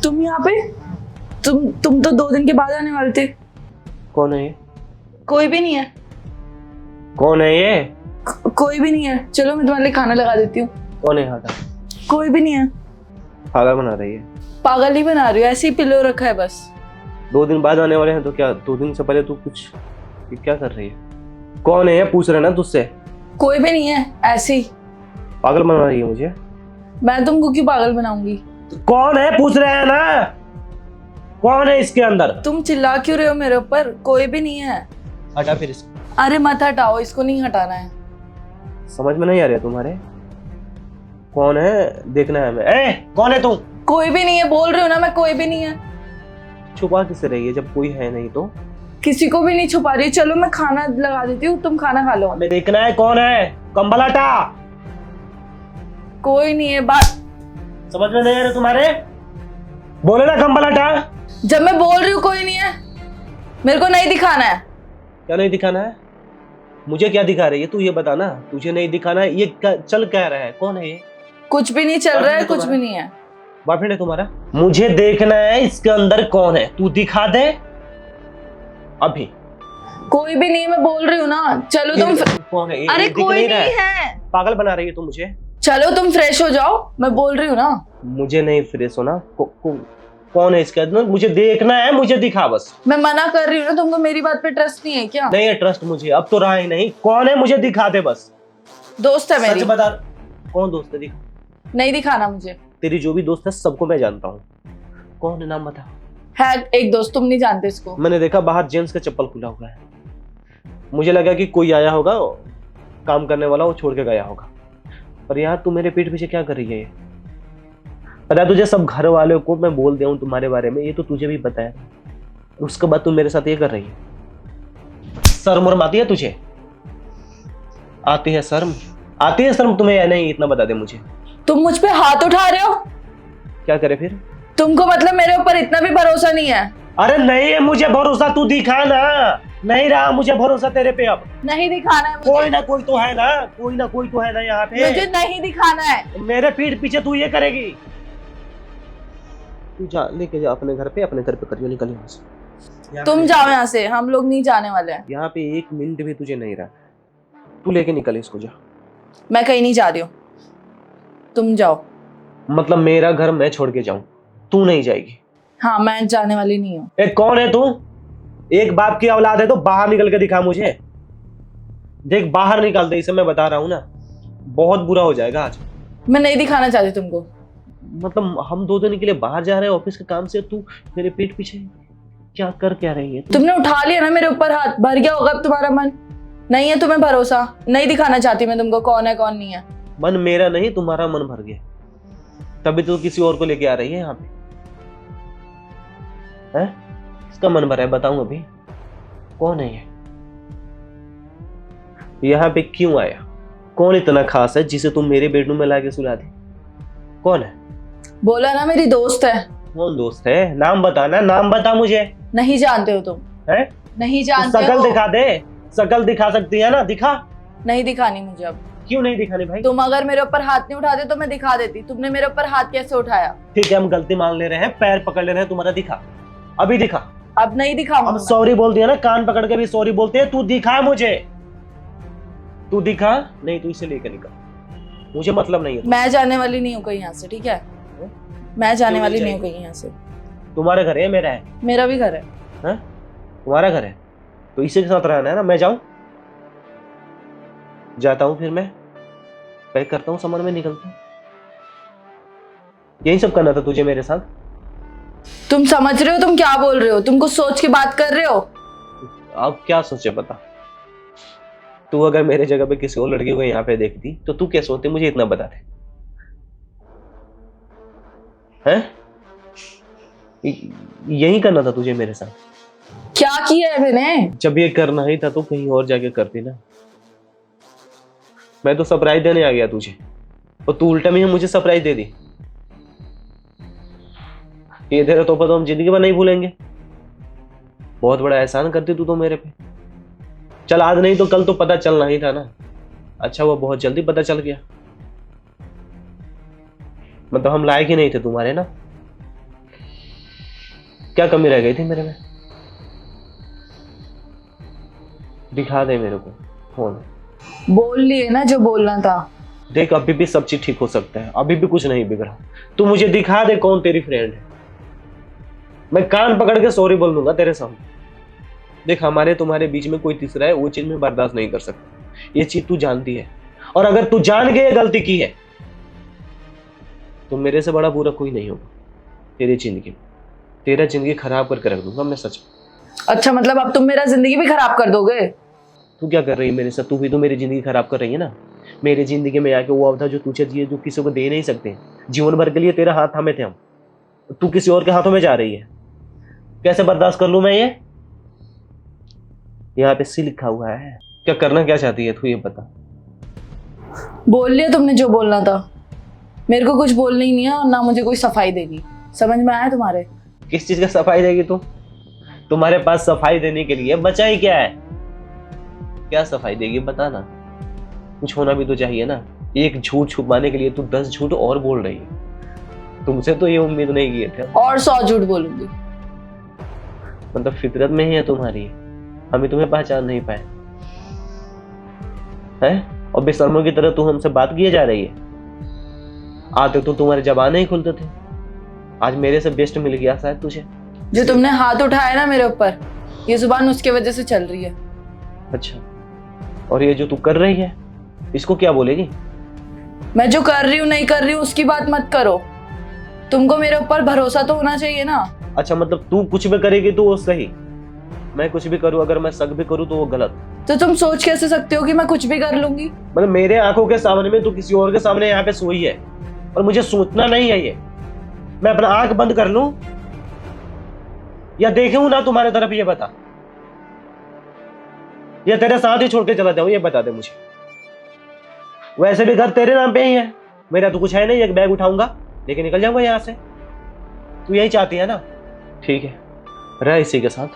तुम यहाँ पे? तुम तो 2 दिन के बाद आने वाले थे। कौन है ये? कोई भी नहीं है। कौन है ये? कोई भी नहीं है। चलो मैं तुम्हारे लिए खाना लगा देती हूँ। कौन है यहाँ का? कोई भी नहीं है। पागल बना रही है। पागल ही बना रही हो, ऐसे ही पिलो रखा है बस। 2 दिन बाद आने वाले हैं तो क्या 2 दिन से पहले तू कुछ ये क्या कर रही है? कौन है ये पूछ रहे ना तुझसे? कोई भी नहीं है, ऐसे ही। पागल बना रही है मुझे। मैं तुमको क्यों पागल बनाऊंगी? कौन है पूछ रहे हैं ना? कौन है इसके अंदर? तुम चिल्ला क्यों रहे हो मेरे ऊपर? कोई भी नहीं है। हटा फिर इसको। अरे मत हटाओ, इसको नहीं हटाना है। समझ में नहीं आ रहा है तुम्हारे? कौन है देखना है हमें। ए, कौन है तू? कोई भी नहीं है, बोल रही हूँ ना मैं, कोई भी नहीं है। छुपा किससे रही है जब कोई है नहीं तो? किसी को भी नहीं छुपा रही। चलो मैं खाना लगा देती हूँ, तुम खाना खा लो। हमें देखना है कौन है। कंबल हटा। कोई नहीं है। बात समझ में नहीं आ रहा तुम्हारे? बोले ना कंबल हटा। जब मैं बोल रही हूँ कोई नहीं है, मेरे को नहीं दिखाना है। क्या नहीं दिखाना है? मुझे क्या दिखा रही है तू ये बता ना। तुझे नहीं दिखाना है ये चल क्या रहा है? कौन है ये? कुछ भी नहीं चल रहा है, कुछ भी नहीं है। बॉयफ्रेंड है तुम्हारा? मुझे देखना है इसके अंदर कौन है। तू दिखा दे अभी। कोई भी नहीं है, मैं बोल रही हूँ ना। चलो तुम कौन है? अरे दिख कोई रहा नहीं है। पागल बना रही है तू मुझे। चलो तुम फ्रेश हो जाओ, मैं बोल रही हूँ ना। मुझे नहीं फ्रेश होना। कौन है इसके अंदर? मुझे देखना है, मुझे दिखा बस। मैं मना कर रही हूँ ना, तुमको मेरी बात पे ट्रस्ट नहीं है क्या? नहीं है ट्रस्ट मुझे, अब तो रहा ही नहीं। कौन है मुझे दिखा दे बस। दोस्त है मेरी। सच बता। कौन दोस्त है? दिखा। नहीं दिखाना मुझे। तेरी जो भी दोस्त है सबको मैं जानता हूँ। कौन है नाम बता। है एक दोस्त, तुम नहीं जानते इसको। मैंने देखा बाहर जेंट्स का चप्पल खुला हुआ है। मुझे लगा कि कोई आया होगा काम करने वाला, वो छोड़ के गया होगा। पर यार तू मेरे पीठ पीछे क्या कर रही है ये? पता है तुझे सब घर वालों को मैं बोल दिया हूँ तुम्हारे बारे में, ये तो तुझे भी पता है। उसके बाद तू मेरे साथ ये कर रही है। शर्म वर्म आती है तुझे? आती है शर्म? आती है शर्म तुम्हें या नहीं? इतना बता दे मुझे। तुम मुझ पे हाथ उठा रहे हो। क्या करे फिर? तुमको मतलब मेरे ऊपर इतना भी भरोसा नहीं है? अरे नहीं है मुझे भरोसा, तू दिखा ना। नहीं रहा मुझे भरोसा तेरे पे अब। नहीं दिखाना है मुझे। कोई ना कोई तो है ना, कोई ना कोई तो है ना यहाँ पे। मुझे नहीं दिखाना है। मेरे पीठ पीछे तू ये करेगी? तू जा, लेके जा अपने घर पे करियो। निकल यहाँ से। तुम जाओ यहाँ से, हम लोग नहीं जाने वाले हैं। यहाँ पे 1 मिनट भी तुझे नहीं रहा। तू लेके निकल इसको, जा। मैं कहीं नहीं जा रही हूँ, तुम जाओ। मतलब मेरा घर मैं छोड़ के जाऊं, तू नहीं जाएगी? हाँ, मैं जाने वाली नहीं हूँ। कौन है तू? एक बाप की औलाद है तो बाहर निकल के दिखा मुझे। देख बाहर निकाल दे इसे, मैं बता रहा हूँ ना, बहुत बुरा हो जाएगा आज। मैं नहीं दिखाना चाहती तुमको। मतलब हम 2 दिन के लिए बाहर जा रहे हैं ऑफिस के काम से, तू मेरे पीठ पीछे क्या कर क्या रही है? तुमने उठा लिया ना मेरे ऊपर हाथ, भर गया होगा अब तुम्हारा मन। नहीं है तुम्हें भरोसा, नहीं दिखाना चाहती मैं तुमको कौन है कौन नहीं है। मन मेरा नहीं, तुम्हारा मन भर गया, तभी तो किसी और को लेके आ रही है यहाँ पे। है? इसका मन भरा है, बताऊं अभी? कौन है ये? यहाँ पे क्यों आया? कौन इतना खास है जिसे तुम मेरे बेडरूम में लाके सुला दी? कौन है? बोला ना मेरी दोस्त है। कौन दोस्त है? नाम बताना, नाम बता मुझे। नहीं जानते हो तुम? है? नहीं तो जानते शकल हो? दिखा दे। शकल दिखा सकती है ना, दिखा। नहीं दिखानी मुझे अब। क्यों नहीं दिखानी भाई? तुम अगर मेरे ऊपर हाथ नहीं उठाते तो मैं दिखा देती। तुमने मेरे ऊपर हाथ कैसे उठाया? ठीक है हम गलती मान ले रहे हैं, पैर पकड़ ले रहे हैं तुम्हारा, दिखा अभी दिखा। अब नहीं दिखाऊंगा अब मैं। सॉरी बोल दिया ना, कान पकड़ के भी सॉरी बोलते हैं। तू दिखा मुझे, तू दिखा। नहीं तू इसे लेकर निकल, मुझे मतलब नहीं है। मैं जाने वाली नहीं हूँ कहीं यहाँ से, ठीक है? मैं जाने क्यों वाली नहीं नहीं हूँ कहीं यहाँ से। तुम्हारा घर है मेरा है? मेरा भी घर है। हाँ? तुम्हारा घर है तो इसी के साथ रहना है ना। मैं जाऊं? जाता हूं, फिर मैं पैक करता हूं सामान में, निकलता हूं। यही सब करना था तुझे मेरे साथ? तुम समझ रहे हो तुम क्या बोल रहे हो? तुम कुछ सोच के बात कर रहे हो? अब क्या सोचे बता। तू अगर मेरे जगह पे किसी और लड़की को यहाँ पे देखती तो तू क्या सोचती, मुझे इतना बता दे। हैं? यही करना था तुझे मेरे साथ? क्या किया है मैंने? जब ये करना ही था तो कहीं और जाके करती ना। मैं तो सरप्राइज देने आ गया तुझे और तू उल्टा में मुझे सरप्राइज दे दी। ये तेरा तोहफा तो हम जिंदगी भर नहीं भूलेंगे। बहुत बड़ा एहसान करती तू तो मेरे पे। चल आज नहीं तो कल तो पता चलना ही था ना। अच्छा वो बहुत जल्दी पता चल गया। मतलब हम लायक ही नहीं थे तुम्हारे ना? क्या कमी रह गई थी मेरे में? दिखा दे मेरे को फोन। बोल लिए ना जो बोलना था। देख, अभी भी सब चीज ठीक हो सकता है, अभी भी कुछ नहीं बिगड़ा। तू मुझे दिखा दे कौन तेरी फ्रेंड है, मैं कान पकड़ के सॉरी बोल दूंगा तेरे सामने। देख, हमारे तुम्हारे बीच में कोई तीसरा है, वो चीज मैं बर्दाश्त नहीं कर सकता। ये चीज तू जानती है, और अगर तू जान के ये गलती की है तो मेरे से बड़ा बुरा कोई नहीं होगा तेरी जिंदगी में। तेरा जिंदगी खराब करके रख दूंगा मैं, सच में। अच्छा, मतलब अब तुम मेरा जिंदगी भी खराब कर दोगे? तू क्या कर रही है मेरे साथ? तू भी तो मेरी जिंदगी खराब कर रही है ना। मेरी जिंदगी में आके वो अवधा जो तुझे दिए, जो किसी को दे नहीं सकते, जीवन भर के लिए तेरा हाथ थामे थे हम, तू किसी और के हाथों में जा रही है। कैसे बर्दाश्त कर लूं मैं ये? यहाँ पे सी लिखा हुआ है। क्या करना क्या चाहती है तू, ये बता। बोल लिया तुमने जो बोलना था। मेरे को कुछ बोलना ही नहीं है और ना मुझे कोई सफाई देगी। समझ में आया तुम्हारे? किस चीज का सफाई देगी तू? तुम्हारे पास सफाई देने के लिए बचा ही क्या है? क्या सफाई देगी बता ना। कुछ होना भी तो चाहिए ना। एक झूठ छुपाने के लिए तू 10 झूठ और बोल रही है। तुमसे तो ये उम्मीद नहीं किए थे। और 100 झूठ बोलूंगी। मतलब फितरत में ही है तुम्हारी, हमें तुम्हें पहचान नहीं पाए हैं। और बेशर्मों की तरह तू हमसे बात किए जा रही है। आते तो तुम्हारे जबान ही खुलते थे। आज मेरे से बेस्ट मिल गया शायद तुझे। जो तुमने हाथ उठाया ना मेरे ऊपर, ये जुबान उसके वजह से चल रही है। अच्छा, और ये जो तू कर रही है इसको क्या बोलेगी? मैं जो कर रही हूँ नहीं कर रही हूँ उसकी बात मत करो। तुमको मेरे ऊपर भरोसा तो होना चाहिए ना। अच्छा, मतलब तू कुछ भी करेगी तो वो सही, मैं कुछ भी करूं, अगर मैं शक भी करूं तो वो गलत। तो तुम सोच कैसे सकते हो कि मैं कुछ भी कर लूंगी? मतलब मेरे आंखों के सामने में तू किसी और के सामने यहाँ पे सोई है, और मुझे सोचना नहीं है ये। मैं अपना आंख बंद कर लूं या देखूं ना तुम्हारे तरफ, ये बता। या तेरे साथ ही छोड़ के चला जाऊं, ये बता दे मुझे। वैसे भी घर तेरे नाम पे ही है, मेरा तो कुछ है नहीं। एक बैग उठाऊंगा लेके निकल जाऊंगा यहाँ से। तू यही चाहती है ना? ठीक है, रह इसी के साथ।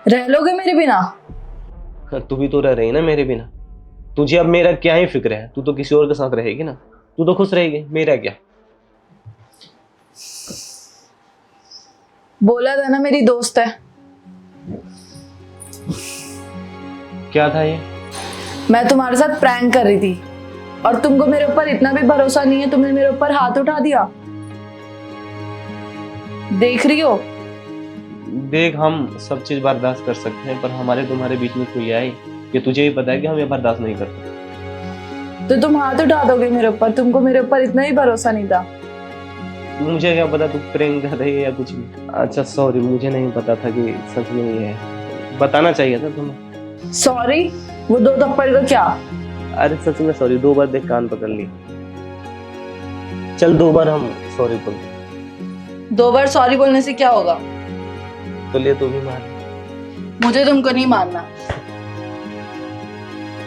रह लोगे मेरे बिना? तू भी तो रह रही है ना मेरे बिना। तुझे अब मेरा क्या ही फिक्र है, तू तो किसी और के साथ रहेगी ना। तू तो खुश रहेगी, मेरा क्या। बोला था ना मेरी दोस्त है। क्या था ये? मैं तुम्हारे साथ प्रैंक कर रही थी और तुमको मेरे ऊपर इतना भी भरोसा नहीं है, तुमने मेरे ऊपर हाथ उठा दिया। देख रही हो? देख, हम सब चीज बर्दाश्त कर सकते हैं, पर हमारे तुम्हारे बीच में कोई आए, ये तुझे ही पता है कि हम ये बर्दाश्त नहीं कर सकते। तो तुम हाथ उठा दोगे मेरे ऊपर? तुमको मेरे ऊपर इतना ही भरोसा नहीं था? मुझे क्या पता तू प्रैंक कर रही है या कुछ भी। अच्छा सॉरी, मुझे नहीं पता था कि सच में ये है। बताना चाहिए था तुम्हें। सॉरी? वो 2 थप्पड़ का क्या? अरे सच में सॉरी। 2 बार देख कान पकड़ ली। चल 2 बार हम सॉरी बोल। 2 बार सॉरी बोलने से क्या होगा? तो ले तू भी मार। मुझे तुमको नहीं मानना।